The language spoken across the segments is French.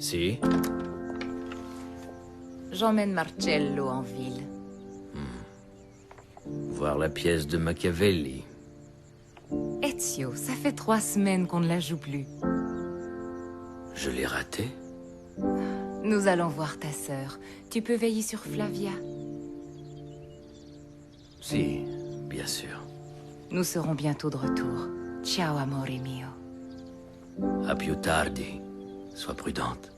Si? J'emmène Marcello en ville. Voir la pièce de Machiavelli. Ezio, ça fait 3 semaines qu'on ne la joue plus. Je l'ai raté? Nous allons voir ta sœur. Tu peux veiller sur Flavia. Si, bien sûr. Nous serons bientôt de retour. Ciao, amore mio. A più tardi. Sois prudente.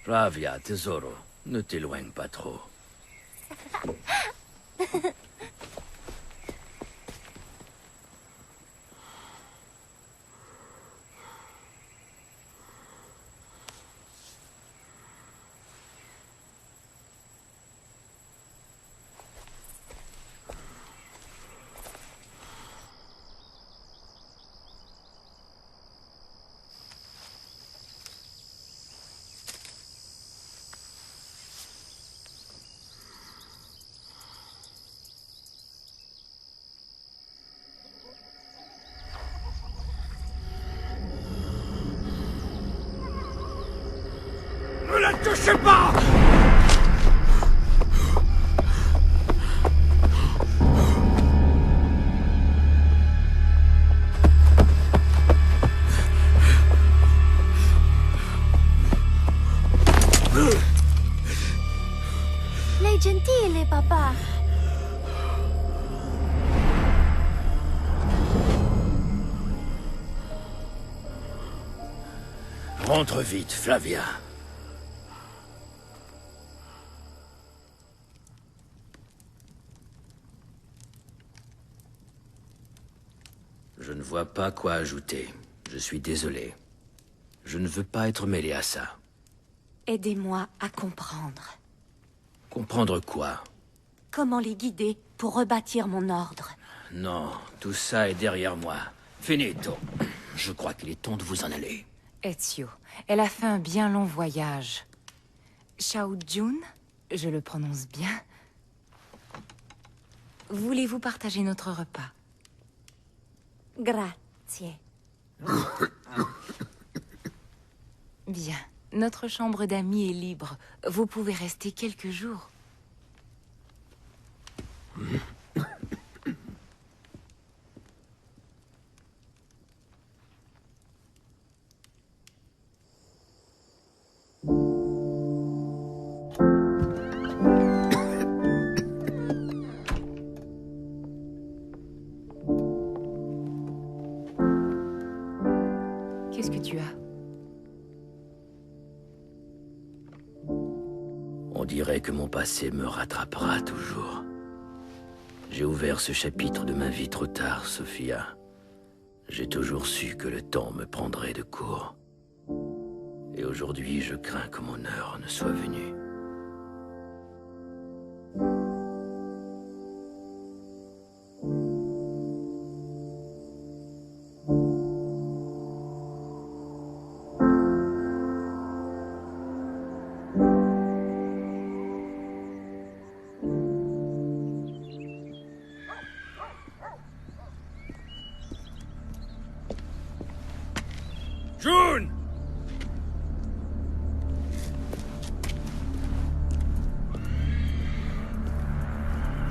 Flavia, tesoro, ne t'éloigne pas trop. Ne la touchez pas! Lei è gentile, papà. Rentre vite, Flavia. Je ne vois pas quoi ajouter. Je suis désolé. Je ne veux pas être mêlé à ça. Aidez-moi à comprendre. Comprendre quoi? Comment les guider pour rebâtir mon ordre? Non, tout ça est derrière moi. Finito. Je crois qu'il est temps de vous en aller. Ezio, elle a fait un bien long voyage. Xiao Jun, je le prononce bien. Voulez-vous partager notre repas? Grazie. Bien. Notre chambre d'amis est libre. Vous pouvez rester quelques jours. Qu'est-ce que tu as? On dirait que mon passé me rattrapera toujours. J'ai ouvert ce chapitre de ma vie trop tard, Sophia. J'ai toujours su que le temps me prendrait de court. Et aujourd'hui, je crains que mon heure ne soit venue. June!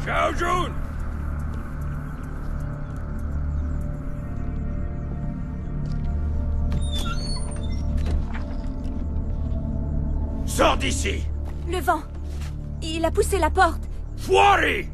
Ciao, June! Sors d'ici! Le vent. Il a poussé la porte. Fuori!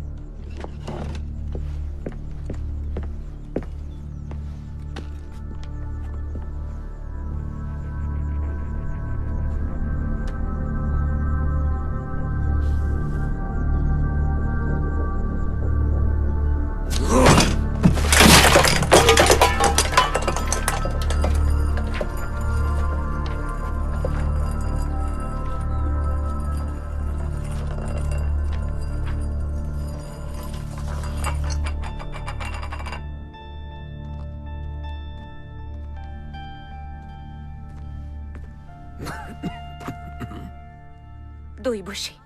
Doibushi.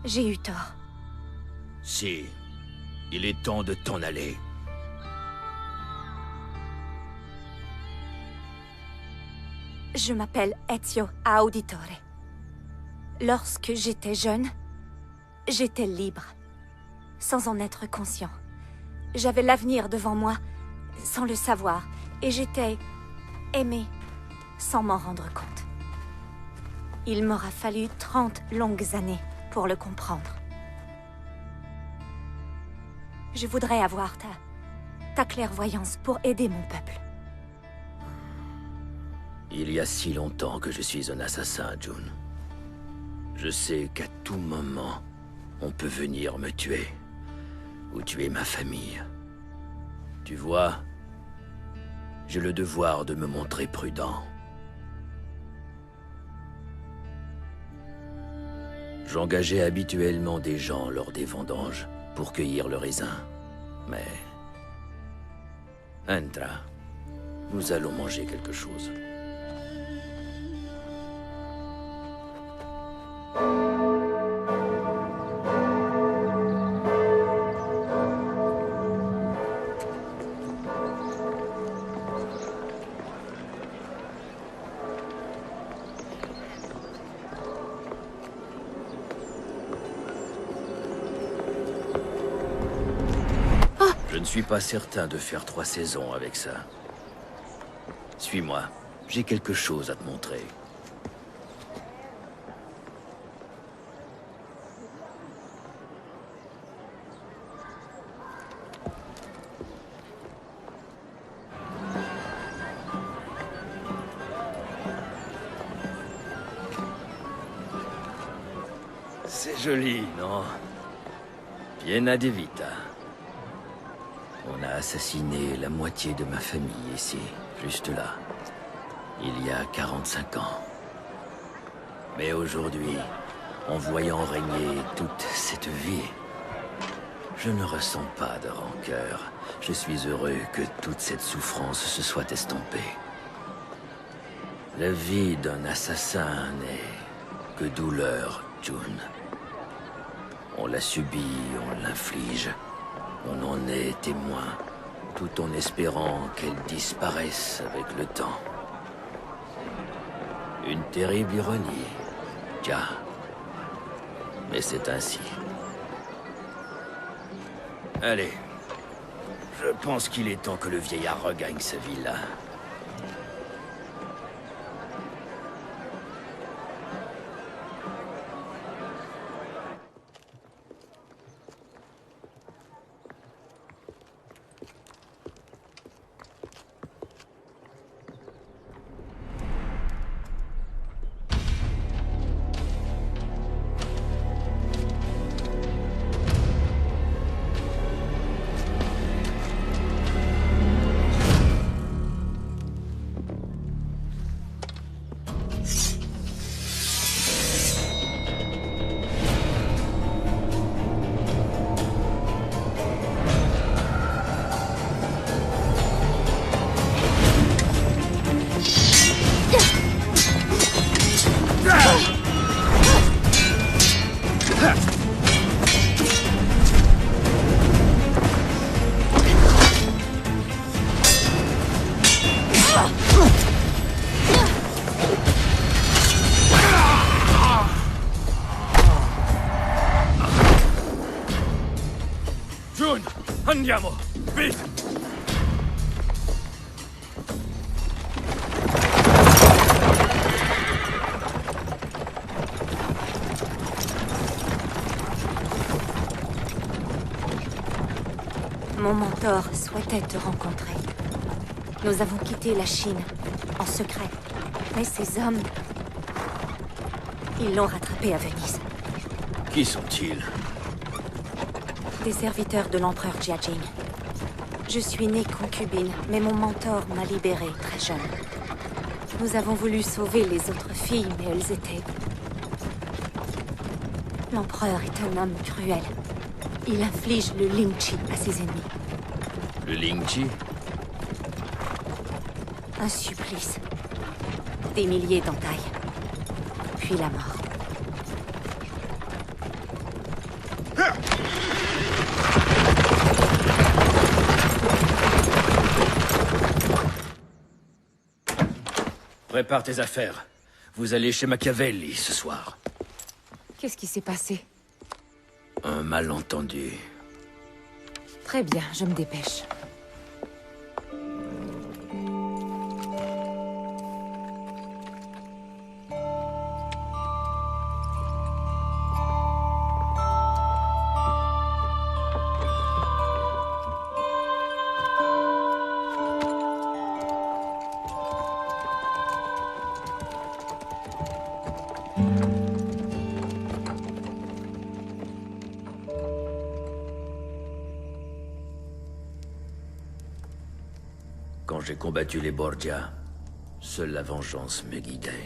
J'ai eu tort. Si, il est temps de t'en aller. Je m'appelle Ezio Auditore. Lorsque j'étais jeune, j'étais libre, sans en être conscient. J'avais l'avenir devant moi, sans le savoir, et j'étais aimée, sans m'en rendre compte. Il m'aura fallu 30 longues années pour le comprendre. Je voudrais avoir ta clairvoyance pour aider mon peuple. Il y a si longtemps que je suis un assassin, June. Je sais qu'à tout moment, on peut venir me tuer. Ou tuer ma famille. Tu vois, j'ai le devoir de me montrer prudent. J'engageais habituellement des gens lors des vendanges pour cueillir le raisin. Mais... Entra, nous allons manger quelque chose. Je ne suis pas certain de faire 3 saisons avec ça. Suis-moi, j'ai quelque chose à te montrer. C'est joli, non? Piena di vita. On a assassiné la moitié de ma famille ici, juste là, il y a 45 ans. Mais aujourd'hui, en voyant régner toute cette vie, je ne ressens pas de rancœur. Je suis heureux que toute cette souffrance se soit estompée. La vie d'un assassin n'est que douleur, June. On la subit, on l'inflige. On en est témoin, tout en espérant qu'elle disparaisse avec le temps. Une terrible ironie, tiens. Mais c'est ainsi. Allez. Je pense qu'il est temps que le vieillard regagne sa villa. June, andiamo! Vite! Mon mentor souhaitait te rencontrer. Nous avons quitté la Chine, en secret. Mais ces hommes... Ils l'ont rattrapé à Venise. Qui sont-ils? Des serviteurs de l'empereur Jiajing. Je suis née concubine, mais mon mentor m'a libérée très jeune. Nous avons voulu sauver les autres filles, mais elles étaient... L'empereur est un homme cruel. Il inflige le Lingchi à ses ennemis. Le Lingchi? Un supplice. Des milliers d'entailles. Puis la mort. Prépare tes affaires. Vous allez chez Machiavelli ce soir. Qu'est-ce qui s'est passé? Un malentendu. Très bien, je me dépêche. Quand j'ai combattu les Borgia, seule la vengeance me guidait.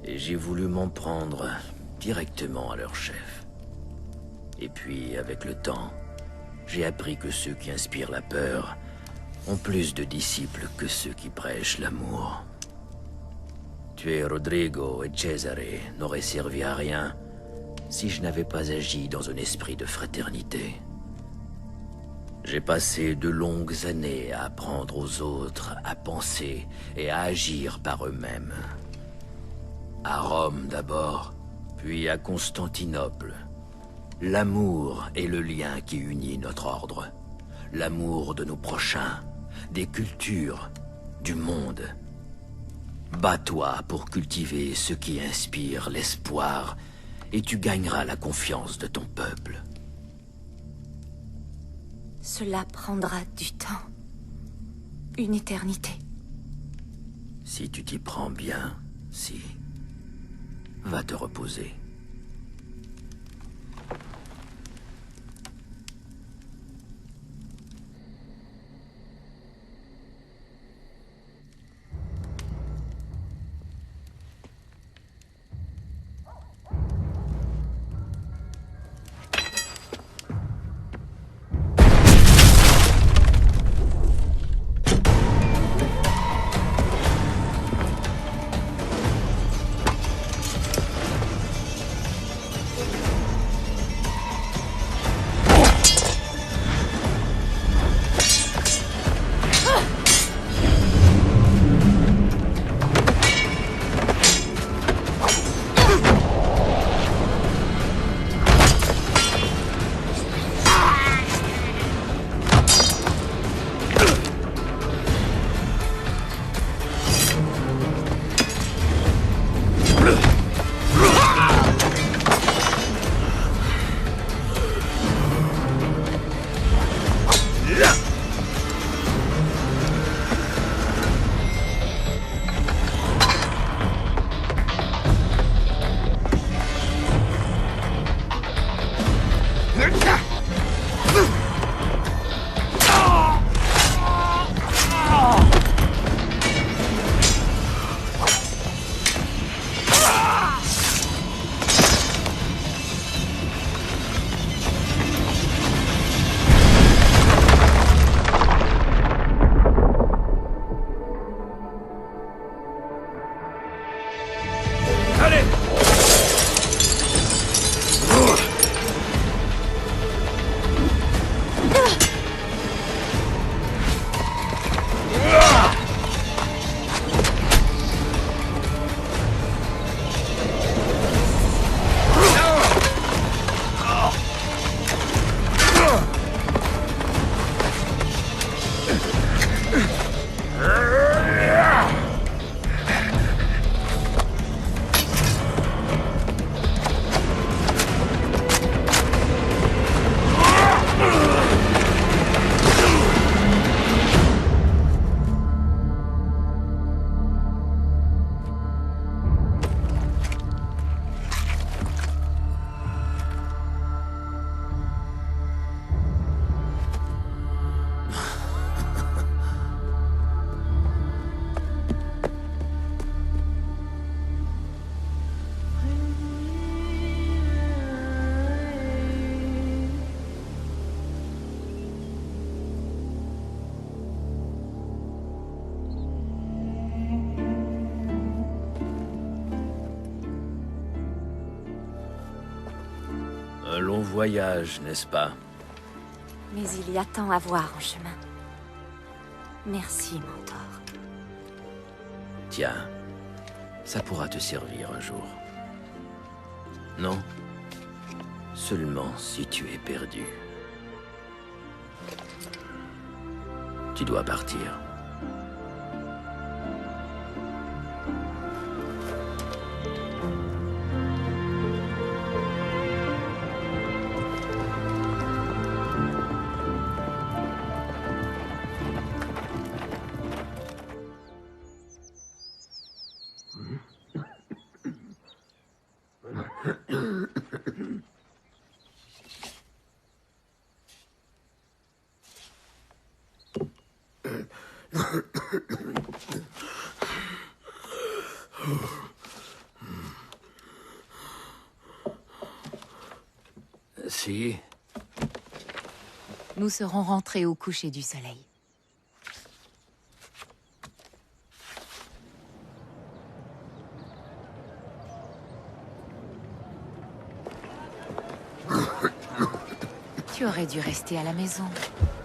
Et j'ai voulu m'en prendre directement à leur chef. Et puis, avec le temps, j'ai appris que ceux qui inspirent la peur ont plus de disciples que ceux qui prêchent l'amour. Tuer Rodrigo et Cesare n'aurait servi à rien si je n'avais pas agi dans un esprit de fraternité. J'ai passé de longues années à apprendre aux autres à penser et à agir par eux-mêmes. À Rome d'abord, puis à Constantinople. L'amour est le lien qui unit notre ordre. L'amour de nos prochains, des cultures, du monde. Bats-toi pour cultiver ce qui inspire l'espoir et tu gagneras la confiance de ton peuple. Cela prendra du temps. Une éternité. Si tu t'y prends bien, si. Va te reposer. Un long voyage, n'est-ce pas? Mais il y a tant à voir en chemin. Merci, mentor. Tiens, ça pourra te servir un jour. Non? Seulement si tu es perdu. Tu dois partir. Si. Nous serons rentrés au coucher du soleil. Tu aurais dû rester à la maison.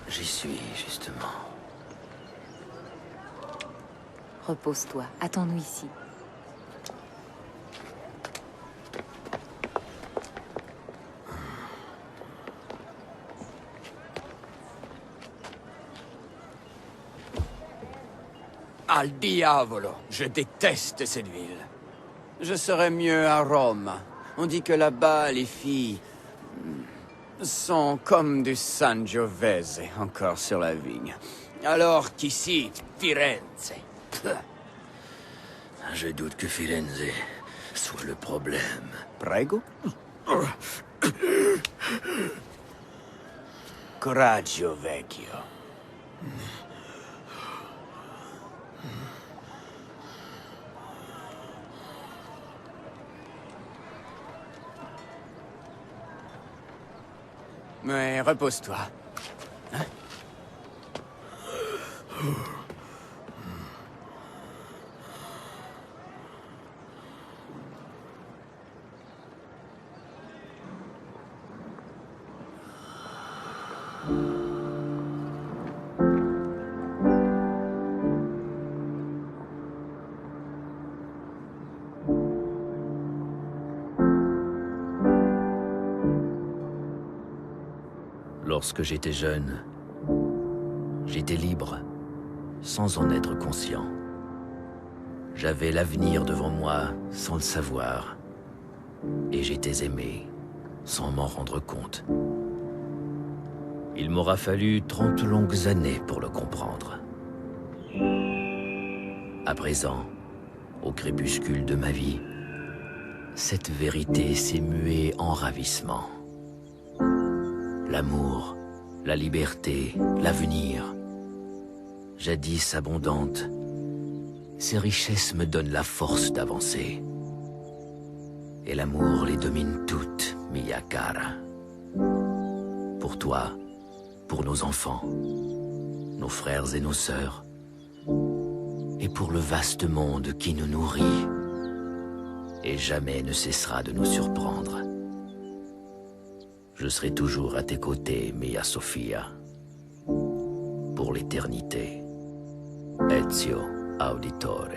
J'y suis, justement. Repose-toi, attends-nous ici. Al diavolo, je déteste cette ville. Je serais mieux à Rome. On dit que là-bas, les filles sont comme du Sangiovese encore sur la vigne. Alors qu'ici, Firenze. Je doute que Firenze soit le problème. Prego? Coraggio, vecchio. Mais repose-toi. Hein? Lorsque j'étais jeune, j'étais libre, sans en être conscient. J'avais l'avenir devant moi, sans le savoir. Et j'étais aimé, sans m'en rendre compte. Il m'aura fallu 30 longues années pour le comprendre. À présent, au crépuscule de ma vie, cette vérité s'est muée en ravissement. L'amour, la liberté, l'avenir, jadis abondantes, ces richesses me donnent la force d'avancer. Et l'amour les domine toutes, mia cara. Pour toi, pour nos enfants, nos frères et nos sœurs, et pour le vaste monde qui nous nourrit, et jamais ne cessera de nous surprendre. Je serai toujours à tes côtés, Mia Sofia. Pour l'éternité. Ezio Auditore.